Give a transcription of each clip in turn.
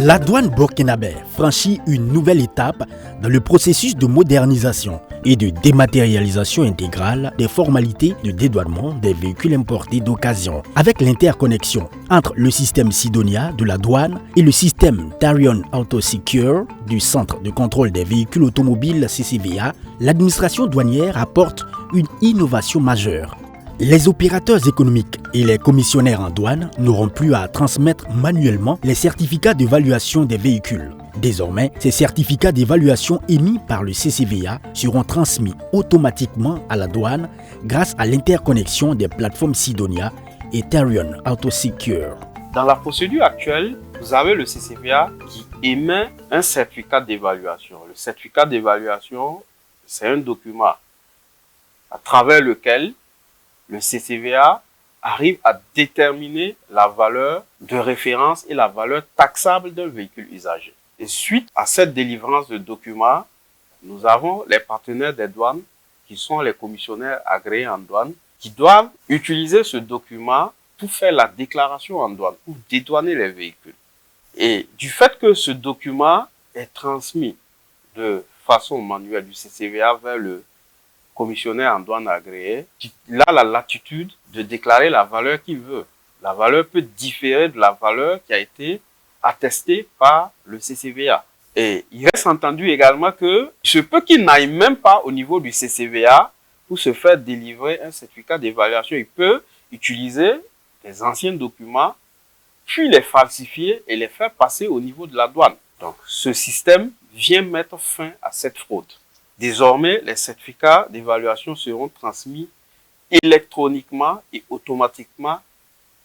La douane burkinabé franchit une nouvelle étape dans le processus de modernisation et de dématérialisation intégrale des formalités de dédouanement des véhicules importés d'occasion. Avec l'interconnexion entre le système Sidonia de la douane et le système Tarion Auto-Secure du Centre de contrôle des véhicules automobiles CCVA, l'administration douanière apporte une innovation majeure. Les opérateurs économiques et les commissionnaires en douane n'auront plus à transmettre manuellement les certificats d'évaluation des véhicules. Désormais, ces certificats d'évaluation émis par le CCVA seront transmis automatiquement à la douane grâce à l'interconnexion des plateformes Sidonia et Tarion Auto-Secure. Dans la procédure actuelle, vous avez le CCVA qui émet un certificat d'évaluation. Le certificat d'évaluation, c'est un document à travers lequel le CCVA arrive à déterminer la valeur de référence et la valeur taxable d'un véhicule usagé. Et suite à cette délivrance de documents, nous avons les partenaires des douanes qui sont les commissionnaires agréés en douane qui doivent utiliser ce document pour faire la déclaration en douane, pour dédouaner les véhicules. Et du fait que ce document est transmis de façon manuelle du CCVA vers le commissionnaire en douane agréé, il a la latitude de déclarer la valeur qu'il veut. La valeur peut différer de la valeur qui a été attestée par le CCVA. Et il reste entendu également que je peux qu'il n'aille même pas au niveau du CCVA pour se faire délivrer un certificat d'évaluation. Il peut utiliser les anciens documents, puis les falsifier et les faire passer au niveau de la douane. Donc, ce système vient mettre fin à cette fraude. Désormais, les certificats d'évaluation seront transmis électroniquement et automatiquement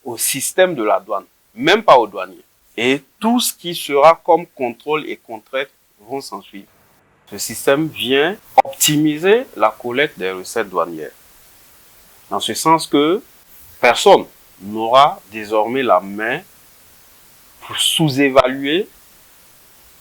au système de la douane, même pas aux douaniers. Et tout ce qui sera comme contrôle et contrainte vont s'en suivre. Ce système vient optimiser la collecte des recettes douanières. Dans ce sens que personne n'aura désormais la main pour sous-évaluer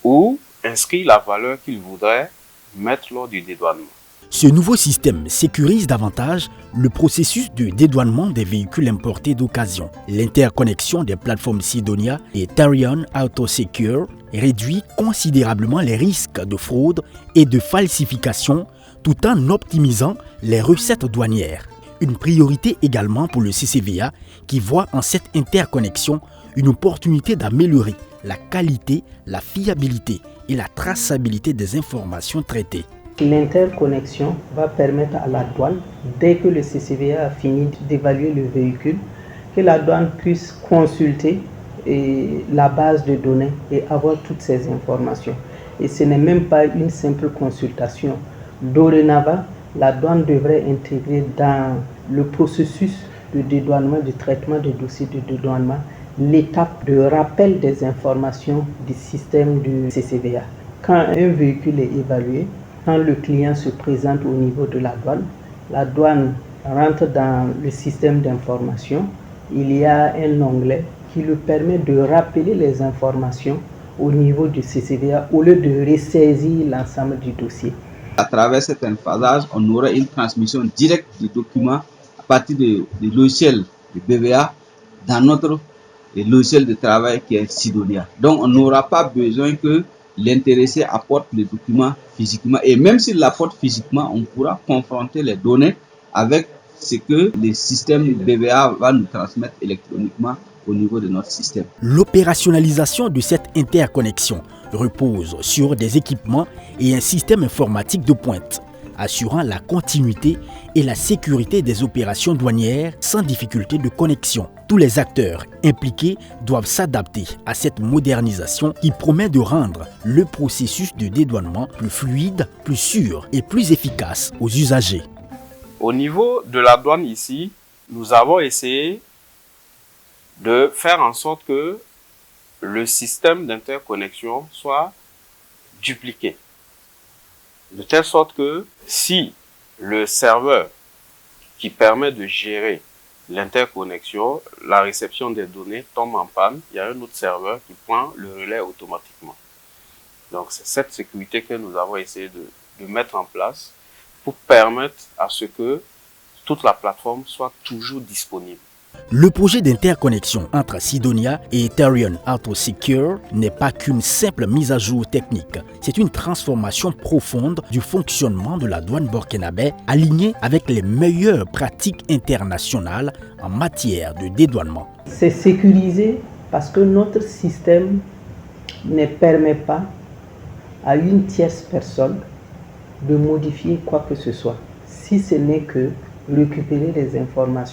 ou inscrire la valeur qu'il voudrait mettre lors du dédouanement. Ce nouveau système sécurise davantage le processus de dédouanement des véhicules importés d'occasion. L'interconnexion des plateformes Sidonia et Tarion Auto-Secure réduit considérablement les risques de fraude et de falsification tout en optimisant les recettes douanières. Une priorité également pour le CCVA qui voit en cette interconnexion une opportunité d'améliorer la qualité, la fiabilité et la traçabilité des informations traitées. L'interconnexion va permettre à la douane, dès que le CCVA a fini d'évaluer le véhicule, que la douane puisse consulter la base de données et avoir toutes ces informations. Et ce n'est même pas une simple consultation. Dorénavant, la douane devrait intégrer dans le processus de dédouanement, de traitement des dossiers de dédouanement, l'étape de rappel des informations du système du CCVA. Quand un véhicule est évalué, quand le client se présente au niveau de la douane rentre dans le système d'information. Il y a un onglet qui lui permet de rappeler les informations au niveau du CCVA au lieu de ressaisir l'ensemble du dossier. À travers cet phasage, on aura une transmission directe du document à partir du logiciel de BVA dans notre logiciel de travail qui est Sidonia. Donc on n'aura pas besoin que l'intéressé apporte les documents physiquement. Et même s'il l'apporte physiquement, on pourra confronter les données avec ce que le système BVA va nous transmettre électroniquement au niveau de notre système. L'opérationnalisation de cette interconnexion repose sur des équipements et un système informatique de pointe, assurant la continuité et la sécurité des opérations douanières sans difficulté de connexion. Tous les acteurs impliqués doivent s'adapter à cette modernisation qui promet de rendre le processus de dédouanement plus fluide, plus sûr et plus efficace aux usagers. Au niveau de la douane ici, nous avons essayé de faire en sorte que le système d'interconnexion soit dupliqué. De telle sorte que si le serveur qui permet de gérer l'interconnexion, la réception des données tombe en panne, il y a un autre serveur qui prend le relais automatiquement. Donc c'est cette sécurité que nous avons essayé de mettre en place pour permettre à ce que toute la plateforme soit toujours disponible. Le projet d'interconnexion entre Sidonia et Ethereum AutoSecure n'est pas qu'une simple mise à jour technique. C'est une transformation profonde du fonctionnement de la douane burkinabé alignée avec les meilleures pratiques internationales en matière de dédouanement. C'est sécurisé parce que notre système ne permet pas à une tierce personne de modifier quoi que ce soit, si ce n'est que récupérer les informations